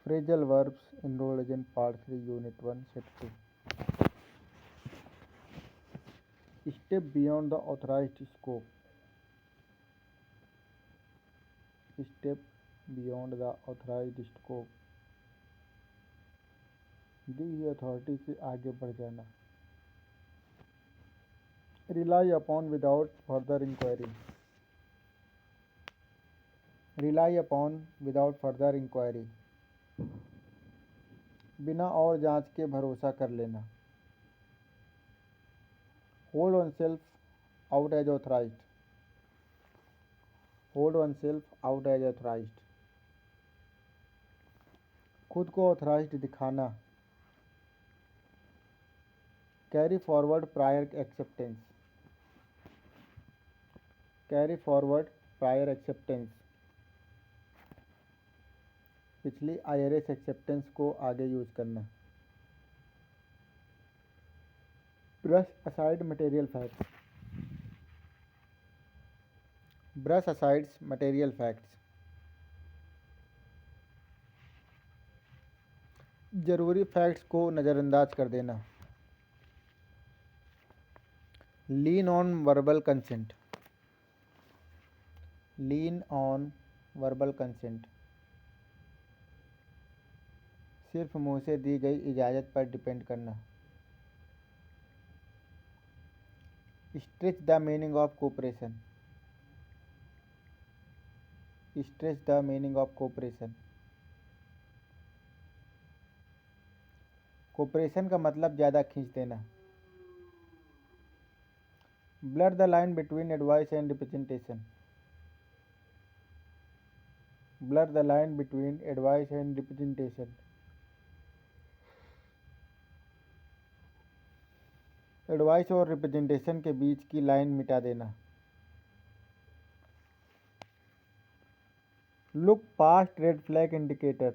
Phrasal verbs enrolled in Part 3, Unit 1, Set 2. Step beyond the authorized scope. Step beyond the authorized scope. दी हुई authority से आगे बढ़ जाना. Rely upon without further inquiry. Rely upon without further inquiry. बिना और जांच के भरोसा कर लेना. Hold oneself out as authorized. Hold oneself out as authorized. खुद को ऑथराइज्ड दिखाना. Carry forward prior acceptance. Carry forward prior acceptance. पिछली IRS एक्सेप्टेंस को आगे यूज करना. Brush aside material facts. Brush aside material facts. जरूरी फैक्ट्स को नज़रअंदाज कर देना. Lean on verbal consent. Lean on verbal consent. सिर्फ मुंह से दी गई इजाज़त पर डिपेंड करना. Stretch the meaning of cooperation. Stretch the meaning of cooperation. Cooperation का मतलब ज़्यादा खींच देना. Blur the line between advice and representation. Blur the line between advice and representation. Advice और रिप्रेजेंटेशन के बीच की लाइन मिटा देना. Look past red flag indicator.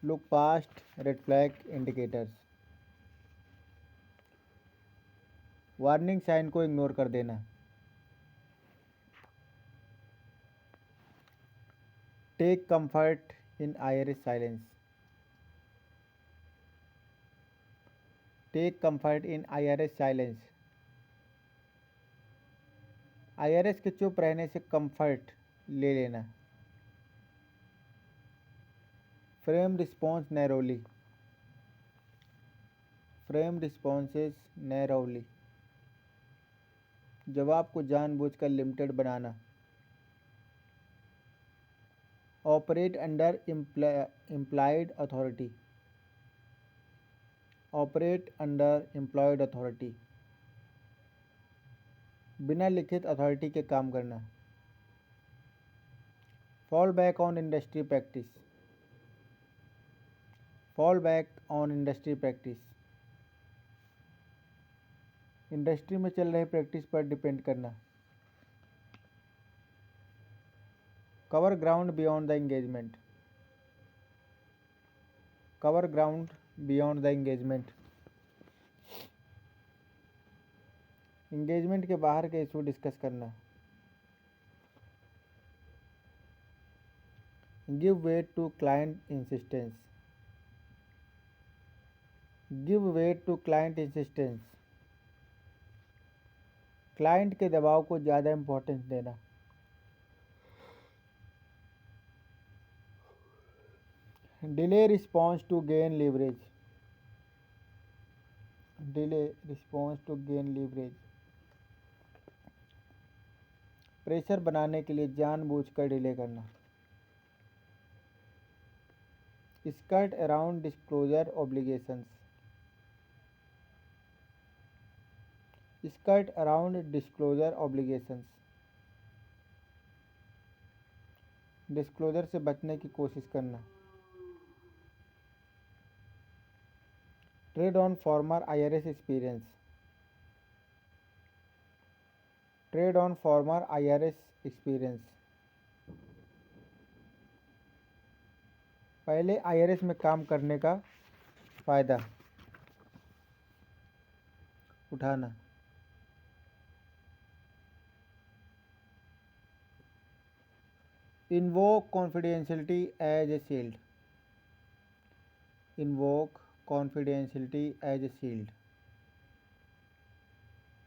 Look past red flag indicators. Warning sign को इग्नोर कर देना. Take comfort in IRS silence. Take comfort in IRS silence. IRS के चुप रहने से कंफर्ट ले लेना. Frame response narrowly. Frame responses narrowly. जवाब को जानबूझकर लिमिटेड बनाना. Operate under implied authority. Operate under employed authority. बिना लिखित अथॉरिटी के काम करना. Fall back on industry practice. Fall back on industry practice. Industry में चल रही प्रैक्टिस पर डिपेंड करना. Cover ground beyond the engagement. Cover ground beyond the engagement. Engagement के बाहर के इशू डिस्कस करना. Give weight to client insistence. Give weight to client insistence. Client के दबाव को ज़्यादा इम्पोर्टेंस देना. Delay response to gain leverage. Delay response to gain leverage. Pressure बनाने के लिए जानबूझकर डिले करना. Skirt around disclosure obligations. Skirt around disclosure obligations. Disclosure से बचने की कोशिश करना. Trade on farmer IRS experience. Trade on farmer IRS experience. पहले IRS में काम करने का फ़ायदा उठाना. Invoke confidentiality as a shield. Invoke confidentiality as a shield.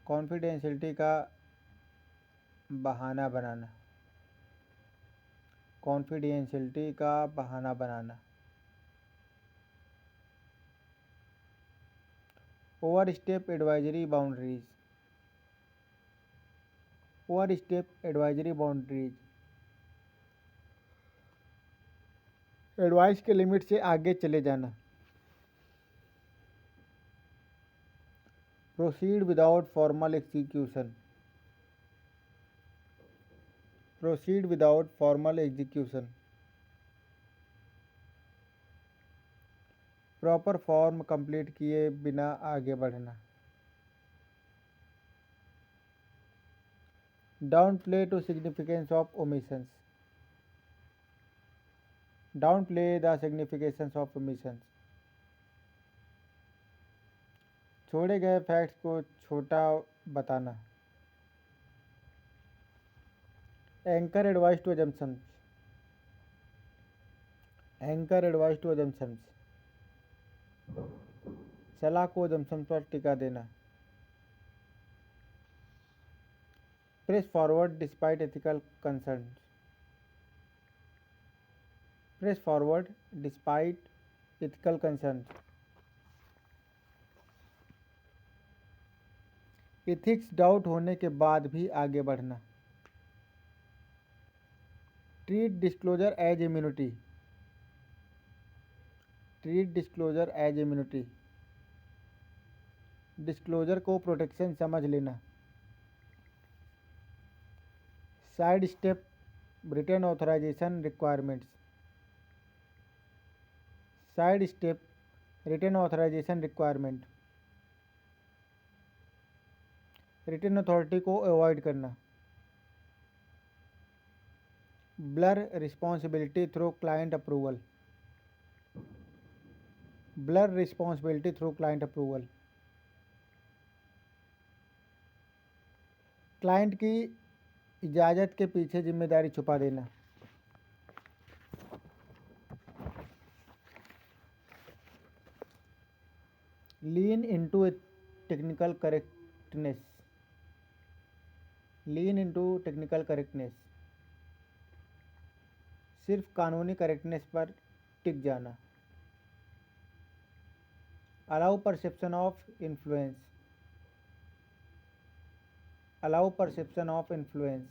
Confidentiality का बहाना बनाना. कॉन्फिडेंशियलिटी का बहाना बनाना. Overstep advisory boundaries. Overstep advisory boundaries. Advice के लिमिट से आगे चले जाना. Proceed without formal execution. Proceed without formal execution. Proper form complete किए बिना आगे बढ़ना. Down play to significance of omissions. Down play the significance of omissions. छोड़े गए फैक्ट्स को छोटा बताना. Anchor advice to assumptions. Anchor advice to assumptions. सलाह को अजम्पशन पर टिका देना. Press forward despite ethical concern. Press forward despite ethical concern. Ethics doubt होने के बाद भी आगे बढ़ना. Treat disclosure as immunity. Treat disclosure as immunity. Disclosure को प्रोटेक्शन समझ लेना. Sidestep return authorisation requirements. Sidestep return authorisation requirement. Return authority को अवॉइड करना. Blur responsibility through client approval. Blur responsibility through client approval. Client की इजाज़त के पीछे जिम्मेदारी छुपा देना. Lean into technical correctness. लीन इनटू टेक्निकल करेक्टनेस. सिर्फ कानूनी करेक्टनेस पर टिक जाना. Allow perception of influence. Allow perception of influence.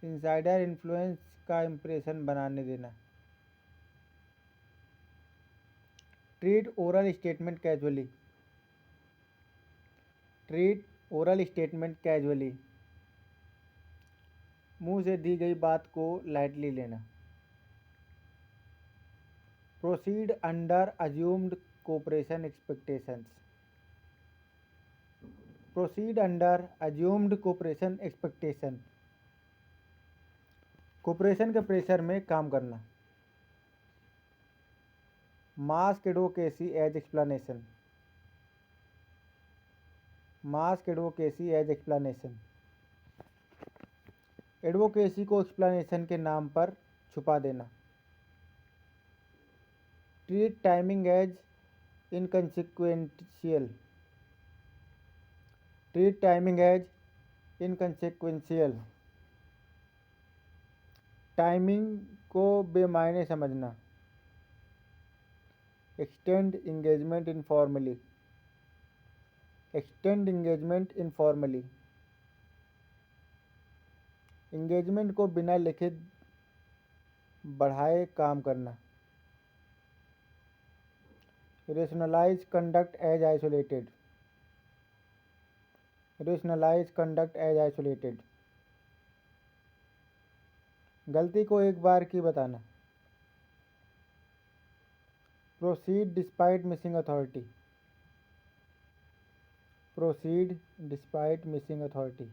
Insider influence का इम्प्रेशन बनाने देना. Treat oral statement casually. Treat oral statement casually. मुंह से दी गई बात को लाइटली लेना. Proceed under assumed cooperation expectations. Proceed under assumed cooperation expectation. Cooperation के प्रेशर में काम करना. Mask advocacy as explanation. Mask advocacy as explanation. Advocacy को एक्सप्लेनेशन के नाम पर छुपा देना. Treat timing as inconsequential. Treat timing as inconsequential. Timing को बेमायने समझना. Extend engagement informally. Extend engagement informally. Engagement को बिना लिखित बढ़ाए काम करना. Rationalise conduct as isolated. Rationalise conduct as isolated. गलती को एक बार की बताना. Proceed despite missing authority. Proceed despite missing authority.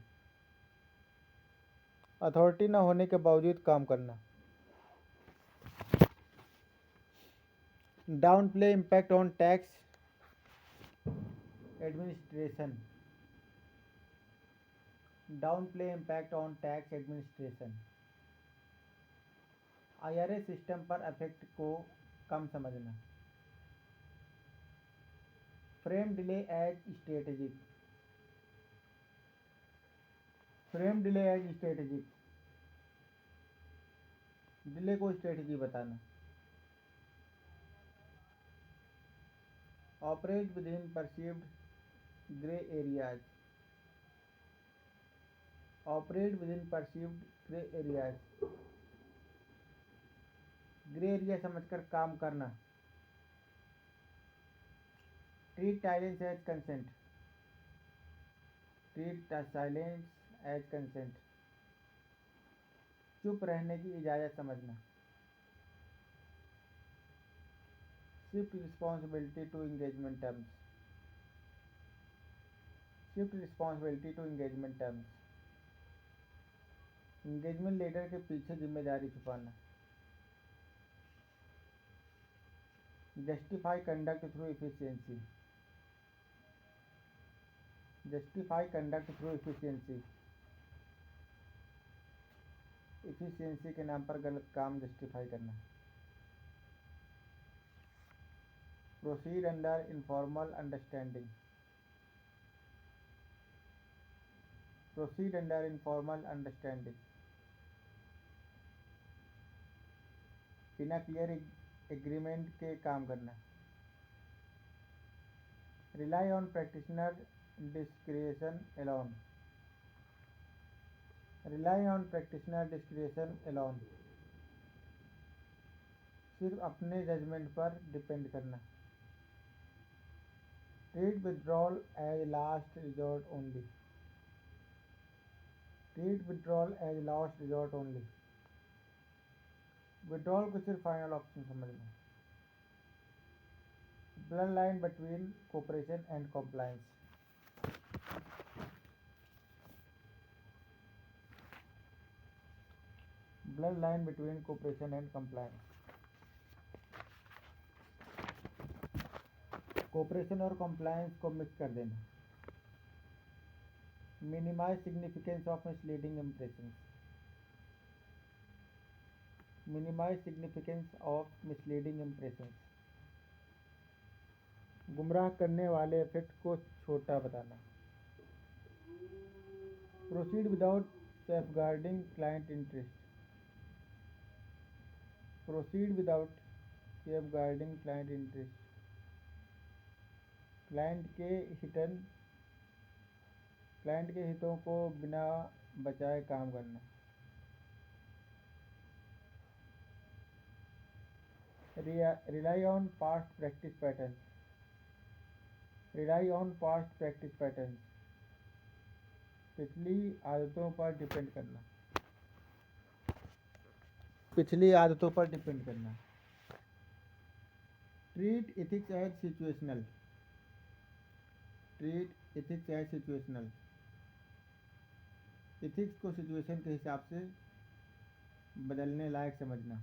Authority न होने के बावजूद काम करना. Down play impact on tax administration. Down play impact on tax administration. IRS system पर इफेक्ट को कम समझना। Frame delay as strategic. Frame delay as strategic, delay को स्ट्रेटेजी बताना। Operate within perceived grey areas. Operate within perceived grey areas, grey area समझकर काम करना। Treat silence as consent. Treat silence as consent, चुप रहने की इजाज़त समझना। Shift responsibility to engagement terms. Shift responsibility to engagement terms, engagement leader के पीछे जिम्मेदारी छुपाना। Justify conduct through efficiency. Justify conduct through efficiency, efficiency के नाम पर गलत काम जस्टिफाई करना। Proceed under informal understanding. Proceed under informal understanding, बिना क्लियर एग्रीमेंट के काम करना। Rely on practitioner discretion alone. Rely on practitioner discretion alone, सिर्फ अपने जजमेंट पर डिपेंड करना। Treat withdrawal as last resort only. Treat withdrawal as last resort only, withdrawal को सिर्फ फाइनल ऑप्शन समझना। Blurred line between cooperation and compliance. Blurred line between cooperation and compliance, cooperation और compliance को mix कर देना। Minimise significance of misleading impressions. Minimise significance of misleading impressions, गुमराह करने वाले इफेक्ट को छोटा बताना। Proceed without safeguarding client interest. Proceed without safeguarding client interest, client के हितों को बिना बचाए काम करना। Rely on past practice pattern. Rely on past practice pattern, पिछली आदतों पर डिपेंड करना। पिछली आदतों पर डिपेंड करना। Treat ethics as situational. Treat ethics as situational, ethics को सिचुएशन के हिसाब से बदलने लायक समझना।